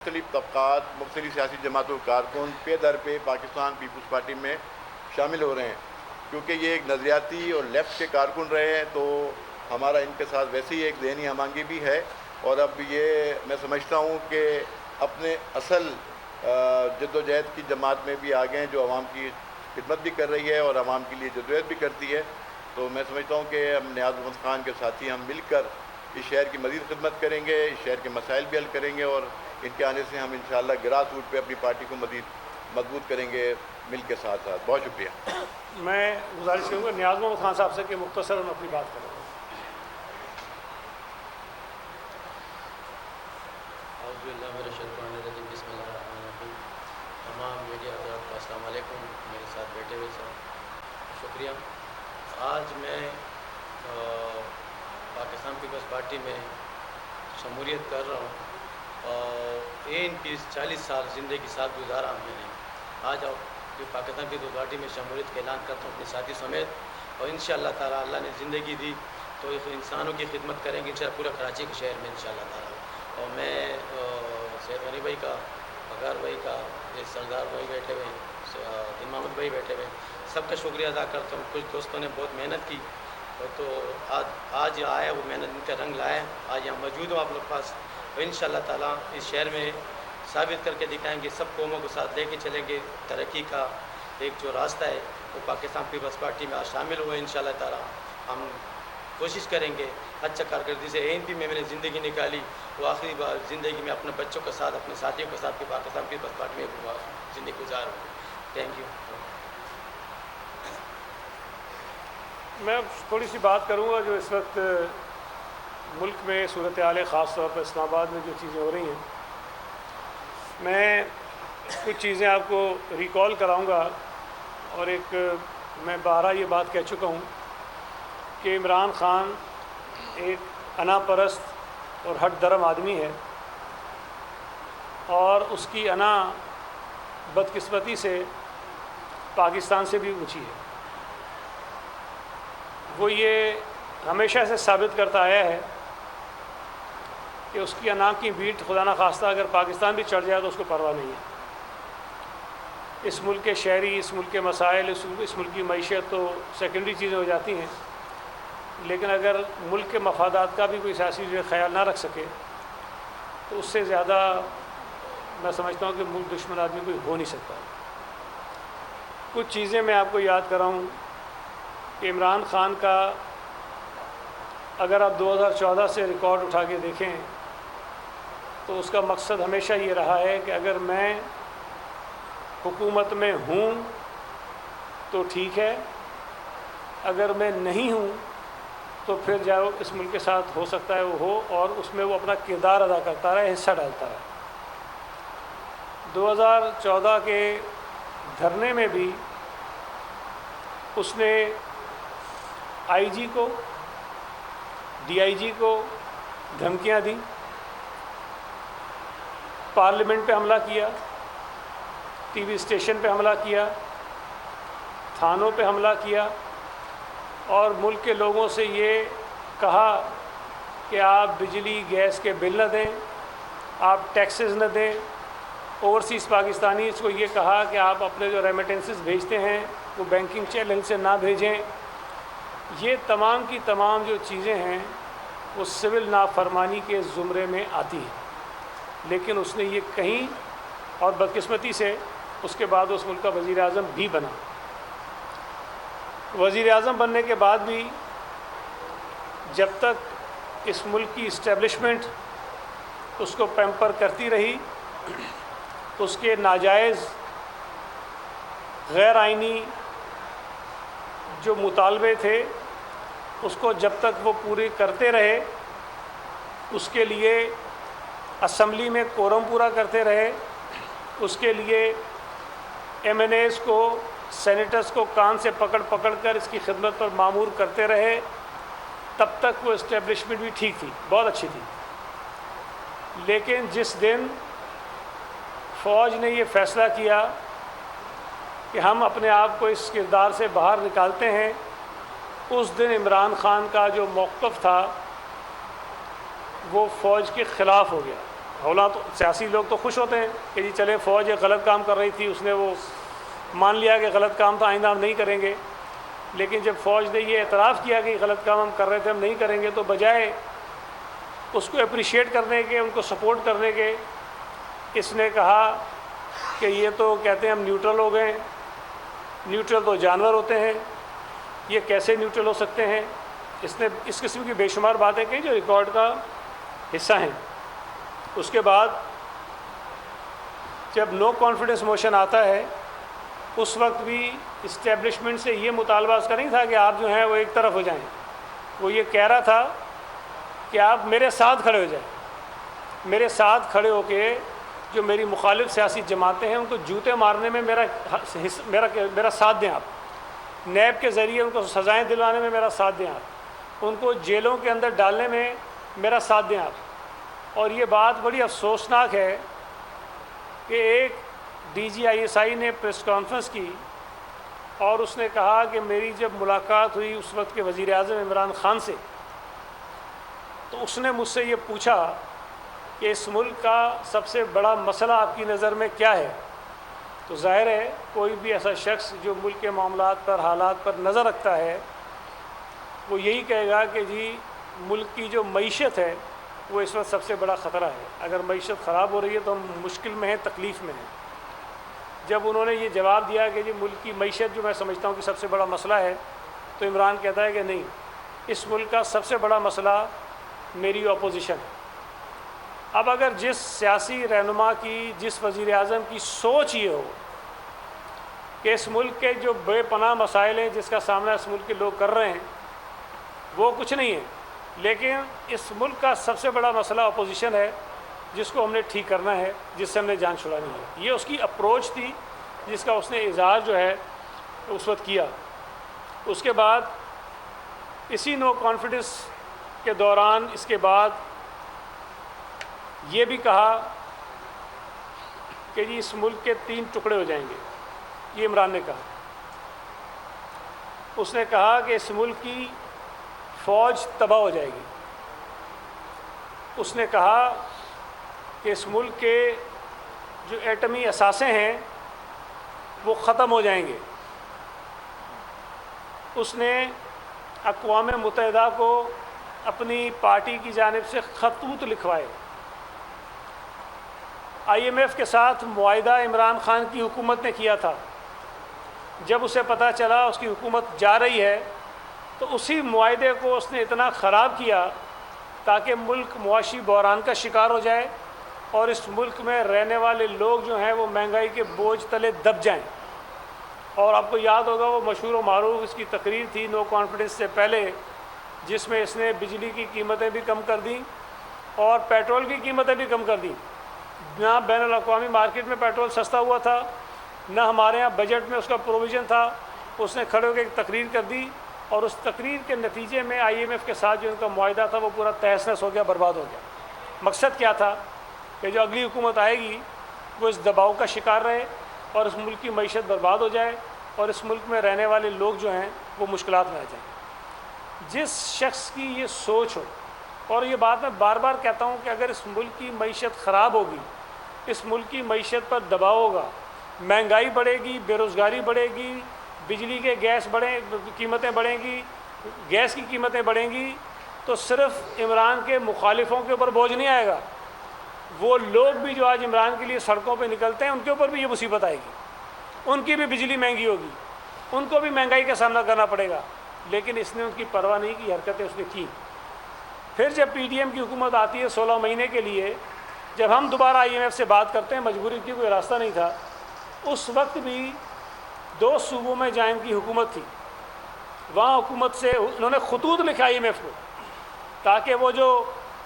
مختلف طبقات، مختلف سیاسی جماعتوں کے کارکن پے در پہ پاکستان پیپلز پارٹی میں شامل ہو رہے ہیں، کیونکہ یہ ایک نظریاتی اور لیفٹ کے کارکن رہے ہیں، تو ہمارا ان کے ساتھ ویسے ہی ایک ذہنی ہم آہنگی بھی ہے، اور اب یہ میں سمجھتا ہوں کہ اپنے اصل جد و جہد کی جماعت میں بھی آگے ہیں، جو عوام کی خدمت بھی کر رہی ہے اور عوام کے لیے جدوجہد بھی کرتی ہے۔ تو میں سمجھتا ہوں کہ ہم نیاز محمد خان کے ساتھی ہم مل کر اس شہر کی مزید خدمت کریں گے، اس شہر کے مسائل بھی حل کریں گے، اور ان کے آنے سے ہم انشاءاللہ گراس روٹ پہ اپنی پارٹی کو مزید مضبوط کریں گے مل کے ساتھ ساتھ۔ بہت شکریہ۔ میں گزارش کروں گا نیاز محمد خان صاحب سے کہ مختصراً اپنی بات کریں۔ اعوذ باللہ من الشیطان الرجیم، بسم اللہ الرحمن الرحیم۔ تمام میڈیا حضرات کو السلام علیکم، میرے ساتھ بیٹھے ہوئے سب شکریہ۔ آج میں پاکستان پیپلز پارٹی میں شمولیت کر رہا ہوں، اور ANP 40 سال زندگی ساتھ گزارا میں نے۔ آج پاکستان پیپلز پارٹی میں شمولیت کا اعلان کرتا ہوں اپنے ساتھی سمیت، اور انشاءاللہ تعالیٰ اللہ نے زندگی دی تو انسانوں کی خدمت کریں گے انشاءاللہ پورا کراچی کے شہر میں انشاءاللہ تعالیٰ۔ اور میں سید غنی بھائی کا، بغار بھائی کا، سردار بھائی بیٹھے ہوئے ہیں، دین محمد بھائی بیٹھے ہوئے ہیں، سب کا شکریہ ادا کرتا ہوں۔ کچھ دوستوں نے بہت محنت کی، تو آج آیا وہ محنت ان کا رنگ لایا، آج یہاں موجود ہوں آپ لوگ پاس، اور انشاءاللہ تعالیٰ اس شہر میں ثابت کر کے دکھائیں گے، سب قوموں کو ساتھ لے کے چلیں گے۔ ترقی کا ایک جو راستہ ہے وہ پاکستان پیپلز پارٹی میں آج شامل ہوئے انشاءاللہ تعالیٰ۔ ہم کوشش کریں گے اچھا کارکردگی سے ANP میں نے زندگی نکالی، وہ آخری بار زندگی میں اپنے بچوں کے ساتھ، اپنے ساتھیوں کے ساتھ پاکستان پیپلز پارٹی میں زندگی گزاروں۔ Thank you. میں تھوڑی سی بات کروں گا جو اس وقت ملک میں صورتحال ہے، خاص طور پر اسلام آباد میں جو چیزیں ہو رہی ہیں۔ میں کچھ چیزیں آپ کو ریکال کراؤں گا، اور ایک میں بارہا یہ بات کہہ چکا ہوں کہ عمران خان ایک انا پرست اور ہٹ درم آدمی ہے، اور اس کی انا بدقسمتی سے پاکستان سے بھی اونچی ہے۔ وہ یہ ہمیشہ سے ثابت کرتا آیا ہے کہ اس کی انا کی بیٹ خدا نخواستہ اگر پاکستان بھی چڑھ جائے تو اس کو پرواہ نہیں ہے۔ اس ملک کے شہری، اس ملک کے مسائل، اس ملک کی معیشت تو سیکنڈری چیزیں ہو جاتی ہیں، لیکن اگر ملک کے مفادات کا بھی کوئی سیاسی جو خیال نہ رکھ سکے تو اس سے زیادہ میں سمجھتا ہوں کہ ملک دشمن آدمی کوئی ہو نہیں سکتا۔ کچھ چیزیں میں آپ کو یاد کراؤں کہ عمران خان کا اگر آپ 2014 سے ریکارڈ اٹھا کے دیکھیں تو اس کا مقصد ہمیشہ یہ رہا ہے کہ اگر میں حکومت میں ہوں تو ٹھیک ہے، اگر میں نہیں ہوں تو پھر جاؤ اس ملک کے ساتھ ہو سکتا ہے وہ ہو، اور اس میں وہ اپنا کردار ادا کرتا رہا، حصہ ڈالتا رہا۔ 2014 کے دھرنے میں بھی اس نے IG کو، DIG کو دھمکیاں دیں، پارلیمنٹ پہ حملہ کیا، TV اسٹیشن پہ حملہ کیا، تھانوں پہ حملہ کیا، اور ملک کے لوگوں سے یہ کہا کہ آپ بجلی گیس کے بل نہ دیں، آپ ٹیکسز نہ دیں۔ اوورسیز پاکستانیز کو یہ کہا کہ آپ اپنے جو ریمیٹنسز بھیجتے ہیں وہ بینکنگ چینل سے نہ بھیجیں۔ یہ تمام کی تمام جو چیزیں ہیں وہ سول نافرمانی کے زمرے میں آتی ہیں، لیکن اس نے یہ کہیں، اور بدقسمتی سے اس کے بعد اس ملک کا وزیر اعظم بھی بنا۔ وزیر اعظم بننے کے بعد بھی جب تک اس ملک کی اسٹیبلشمنٹ اس کو پیمپر کرتی رہی، اس کے ناجائز غیر آئینی جو مطالبے تھے اس کو جب تک وہ پورے کرتے رہے، اس کے لیے اسمبلی میں کورم پورا کرتے رہے، اس کے لیے MNAs کو، سینیٹرز کو کان سے پکڑ پکڑ کر اس کی خدمت پر مامور کرتے رہے، تب تک وہ اسٹیبلشمنٹ بھی ٹھیک تھی، بہت اچھی تھی۔ لیکن جس دن فوج نے یہ فیصلہ کیا کہ ہم اپنے آپ کو اس کردار سے باہر نکالتے ہیں، اس دن عمران خان کا جو موقف تھا وہ فوج کے خلاف ہو گیا۔ حولات سیاسی لوگ تو خوش ہوتے ہیں کہ جی چلے فوج ایک غلط کام کر رہی تھی، اس نے وہ مان لیا کہ غلط کام تو آئندہ ہم نہیں کریں گے، لیکن جب فوج نے یہ اعتراف کیا کہ غلط کام ہم کر رہے تھے ہم نہیں کریں گے، تو بجائے اس کو اپریشیٹ کرنے کے، ان کو سپورٹ کرنے کے، اس نے کہا کہ یہ تو کہتے ہیں ہم نیوٹرل ہو گئے، نیوٹرل تو جانور ہوتے ہیں، یہ کیسے نیوٹرل ہو سکتے ہیں۔ اس نے اس قسم کی بے شمار باتیں کہیں جو ریکارڈ کا حصہ ہیں۔ اس کے بعد جب نو کانفیڈنس موشن آتا ہے اس وقت بھی اسٹیبلشمنٹ سے یہ مطالبہ اس کا نہیں تھا کہ آپ جو ہیں وہ ایک طرف ہو جائیں، وہ یہ کہہ رہا تھا کہ آپ میرے ساتھ کھڑے ہو جائیں، میرے ساتھ کھڑے ہو کے جو میری مخالف سیاسی جماعتیں ہیں ان کو جوتے مارنے میں میرا ساتھ دیں، آپ نیب کے ذریعے ان کو سزائیں دلوانے میں میرا ساتھ دیں، آپ ان کو جیلوں کے اندر ڈالنے میں میرا ساتھ دیں آپ۔ اور یہ بات بڑی افسوسناک ہے کہ ایک D G I S I نے پریس کانفرنس کی اور اس نے کہا کہ میری جب ملاقات ہوئی اس وقت کے وزیر اعظم عمران خان سے، تو اس نے مجھ سے یہ پوچھا کہ اس ملک کا سب سے بڑا مسئلہ آپ کی نظر میں کیا ہے؟ تو ظاہر ہے کوئی بھی ایسا شخص جو ملک کے معاملات پر، حالات پر نظر رکھتا ہے، وہ یہی کہے گا کہ جی ملک کی جو معیشت ہے وہ اس وقت سب سے بڑا خطرہ ہے، اگر معیشت خراب ہو رہی ہے تو ہم مشکل میں ہیں، تکلیف میں ہیں۔ جب انہوں نے یہ جواب دیا کہ جی ملک کی معیشت جو میں سمجھتا ہوں کہ سب سے بڑا مسئلہ ہے، تو عمران کہتا ہے کہ نہیں، اس ملک کا سب سے بڑا مسئلہ میری اپوزیشن ہے۔ اب اگر جس سیاسی رہنما کی، جس وزیر اعظم کی سوچ یہ ہو کہ اس ملک کے جو بے پناہ مسائل ہیں جس کا سامنا اس ملک کے لوگ کر رہے ہیں وہ کچھ نہیں ہے، لیکن اس ملک کا سب سے بڑا مسئلہ اپوزیشن ہے جس کو ہم نے ٹھیک کرنا ہے، جس سے ہم نے جان چھڑانی ہے، یہ اس کی اپروچ تھی جس کا اس نے اظہار جو ہے اس وقت کیا۔ اس کے بعد اسی نو کانفیڈنس کے دوران اس کے بعد یہ بھی کہا کہ جی اس ملک کے 3 ٹکڑے ہو جائیں گے، یہ عمران نے کہا۔ اس نے کہا کہ اس ملک کی فوج تباہ ہو جائے گی، اس نے کہا کہ اس ملک کے جو ایٹمی اثاثے ہیں وہ ختم ہو جائیں گے، اس نے اقوام متحدہ کو اپنی پارٹی کی جانب سے خطوط لکھوائے۔ آئی ایم ایف کے ساتھ معاہدہ عمران خان کی حکومت نے کیا تھا، جب اسے پتہ چلا اس کی حکومت جا رہی ہے تو اسی معاہدے کو اس نے اتنا خراب کیا تاکہ ملک معاشی بحران کا شکار ہو جائے اور اس ملک میں رہنے والے لوگ جو ہیں وہ مہنگائی کے بوجھ تلے دب جائیں۔ اور آپ کو یاد ہوگا وہ مشہور و معروف اس کی تقریر تھی نو کانفیڈنس سے پہلے، جس میں اس نے بجلی کی قیمتیں بھی کم کر دیں اور پیٹرول کی قیمتیں بھی کم کر دیں۔ نہ بین الاقوامی مارکیٹ میں پیٹرول سستا ہوا تھا، نہ ہمارے ہاں بجٹ میں اس کا پروویژن تھا۔ اس نے کھڑے ہو کے ایک تقریر کر دی اور اس تقریر کے نتیجے میں آئی ایم ایف کے ساتھ جو ان کا معاہدہ تھا وہ پورا تہس نہس ہو گیا، برباد ہو گیا۔ مقصد کیا تھا کہ جو اگلی حکومت آئے گی وہ اس دباؤ کا شکار رہے اور اس ملک کی معیشت برباد ہو جائے اور اس ملک میں رہنے والے لوگ جو ہیں وہ مشکلات میں آ جائیں۔ جس شخص کی یہ سوچ ہو، اور یہ بات میں بار بار کہتا ہوں کہ اگر اس ملک کی معیشت خراب ہوگی، اس ملک کی معیشت پر دباؤ ہوگا، مہنگائی بڑھے گی، بے روزگاری بڑھے گی، بجلی کے قیمتیں بڑھیں گی، گیس کی قیمتیں بڑھیں گی، تو صرف عمران کے مخالفوں کے اوپر بوجھ نہیں آئے گا، وہ لوگ بھی جو آج عمران کے لیے سڑکوں پہ نکلتے ہیں ان کے اوپر بھی یہ مصیبت آئے گی، ان کی بھی بجلی مہنگی ہوگی، ان کو بھی مہنگائی کا سامنا کرنا پڑے گا۔ لیکن اس نے ان کی پرواہ نہیں کی، حرکتیں اس نے کی۔ پھر جب پی ڈی ایم کی حکومت آتی ہے 16 مہینے کے لیے، جب ہم دوبارہ آئی ایم ایف سے بات کرتے ہیں، مجبوری کی کوئی راستہ نہیں تھا، اس وقت بھی 2 صوبوں میں جہاں ان کی حکومت تھی وہاں حکومت سے انہوں نے خطوط لکھا آئی ایم ایف کو تاکہ وہ جو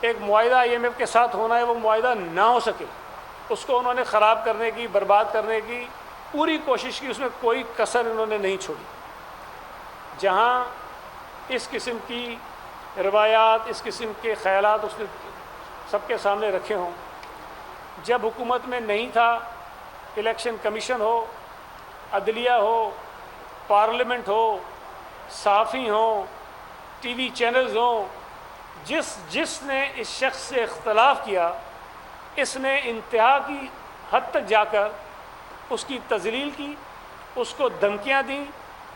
ایک معاہدہ آئی ایم ایف کے ساتھ ہونا ہے وہ معاہدہ نہ ہو سکے، اس کو انہوں نے خراب کرنے کی، برباد کرنے کی پوری کوشش کی، اس میں کوئی کسر انہوں نے نہیں چھوڑی۔ جہاں اس قسم کی روایات، اس قسم کے خیالات اس نے سب کے سامنے رکھے ہوں، جب حکومت میں نہیں تھا، الیکشن کمیشن ہو، عدلیہ ہو، پارلیمنٹ ہو، صحافی ہوں، ٹی وی چینلز ہوں، جس نے اس شخص سے اختلاف کیا اس نے انتہا کی حد تک جا کر اس کی تذلیل کی، اس کو دھمکیاں دیں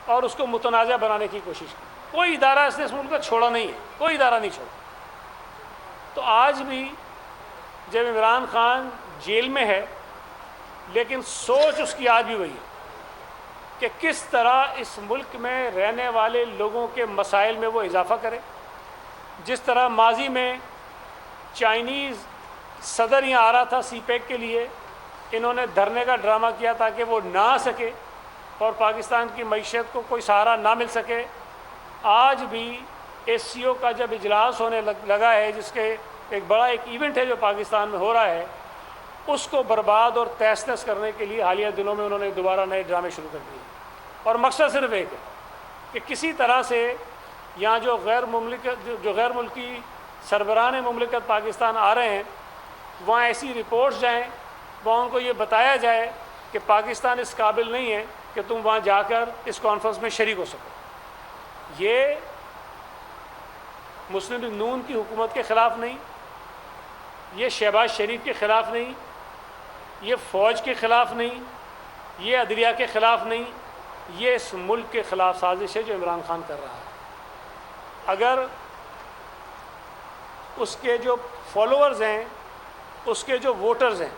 اور اس کو متنازع بنانے کی کوشش کی۔ کوئی ادارہ اس نے اس ملک کا چھوڑا نہیں ہے، کوئی ادارہ نہیں چھوڑا۔ تو آج بھی جب عمران خان جیل میں ہے، لیکن سوچ اس کی آج بھی وہی ہے کہ کس طرح اس ملک میں رہنے والے لوگوں کے مسائل میں وہ اضافہ کرے۔ جس طرح ماضی میں چائنیز صدر یہاں آ رہا تھا سی پیک کے لیے، انہوں نے دھرنے کا ڈرامہ کیا تاکہ وہ نہ آ سکے اور پاکستان کی معیشت کو کوئی سہارا نہ مل سکے۔ آج بھی ایس سی او کا جب اجلاس ہونے لگا ہے، جس کے ایک بڑا ایونٹ ہے جو پاکستان میں ہو رہا ہے، اس کو برباد اور تہس نہس کرنے کے لیے حالیہ دنوں میں انہوں نے دوبارہ نئے ڈرامے شروع کر دیے، اور مقصد صرف ایک ہے کہ کسی طرح سے یہاں جو غیر ملکی سربراہان مملکت پاکستان آ رہے ہیں، وہاں ایسی رپورٹس جائیں، وہاں ان کو یہ بتایا جائے کہ پاکستان اس قابل نہیں ہے کہ تم وہاں جا کر اس کانفرنس میں شریک ہو سکو۔ یہ مسلم لیگ نون کی حکومت کے خلاف نہیں، یہ شہباز شریف کے خلاف نہیں، یہ فوج کے خلاف نہیں، یہ عدلیہ کے خلاف نہیں، یہ اس ملک کے خلاف سازش ہے جو عمران خان کر رہا ہے۔ اگر اس کے جو فالوورز ہیں، اس کے جو ووٹرز ہیں،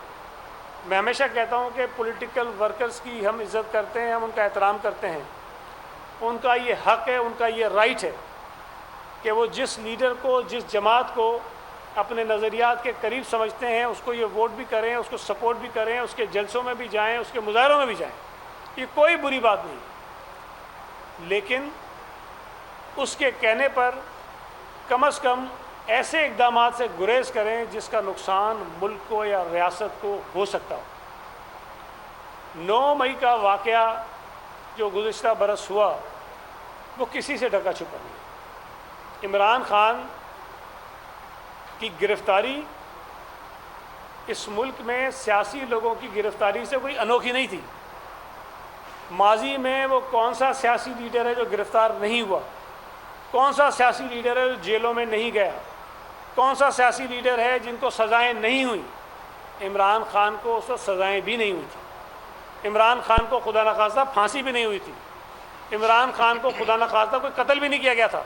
میں ہمیشہ کہتا ہوں کہ پولیٹیکل ورکرز کی ہم عزت کرتے ہیں، ہم ان کا احترام کرتے ہیں، ان کا یہ حق ہے، ان کا یہ رائٹ ہے کہ وہ جس لیڈر کو، جس جماعت کو اپنے نظریات کے قریب سمجھتے ہیں، اس کو یہ ووٹ بھی کریں، اس کو سپورٹ بھی کریں، اس کے جلسوں میں بھی جائیں، اس کے مظاہروں میں بھی جائیں، یہ کوئی بری بات نہیں۔ لیکن اس کے کہنے پر کم از کم ایسے اقدامات سے گریز کریں جس کا نقصان ملک کو یا ریاست کو ہو سکتا ہو۔ 9 مئی کا واقعہ جو گزشتہ برس ہوا، وہ کسی سے ڈھکا چھپا نہیں۔ عمران خان کی گرفتاری اس ملک میں سیاسی لوگوں کی گرفتاری سے کوئی انوکھی نہیں تھی۔ ماضی میں وہ کون سا سیاسی لیڈر ہے جو گرفتار نہیں ہوا؟ کون سا سیاسی لیڈر ہے جو جیلوں میں نہیں گیا؟ کون سا سیاسی لیڈر ہے جن کو سزائیں نہیں ہوئیں؟ عمران خان کو اس وقت سزائیں بھی نہیں ہوئی تھیں۔ عمران خان کو خدا نخواستہ پھانسی بھی نہیں ہوئی تھی۔ عمران خان کو خدا نخواستہ کوئی قتل بھی نہیں کیا گیا تھا،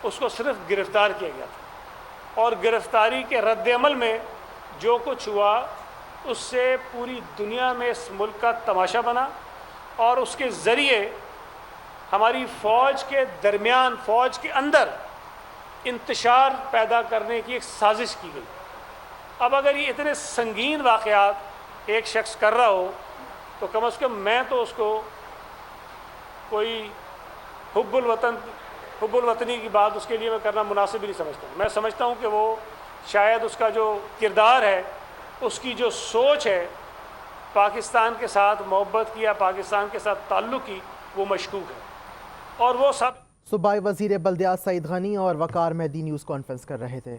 اس کو صرف گرفتار کیا گیا تھا۔ اور گرفتاری کے رد عمل میں جو کچھ ہوا، اس سے پوری دنیا میں اس ملک کا تماشا بنا، اور اس کے ذریعے ہماری فوج کے درمیان، فوج کے اندر انتشار پیدا کرنے کی ایک سازش کی گئی۔ اب اگر یہ اتنے سنگین واقعات ایک شخص کر رہا ہو، تو کم از کم میں تو اس کو کوئی حب الوطنی کی بات اس کے لیے میں کرنا مناسب ہی نہیں سمجھتا ہوں۔ میں سمجھتا ہوں کہ وہ شاید اس کا جو کردار ہے، اس کی جو سوچ ہے پاکستان کے ساتھ محبت کی یا پاکستان کے ساتھ تعلق کی، وہ مشکوک ہے۔ اور وہ سب صوبائی وزیر بلدیات سعید غنی اور وقار مہدی نیوز کانفرنس کر رہے تھے۔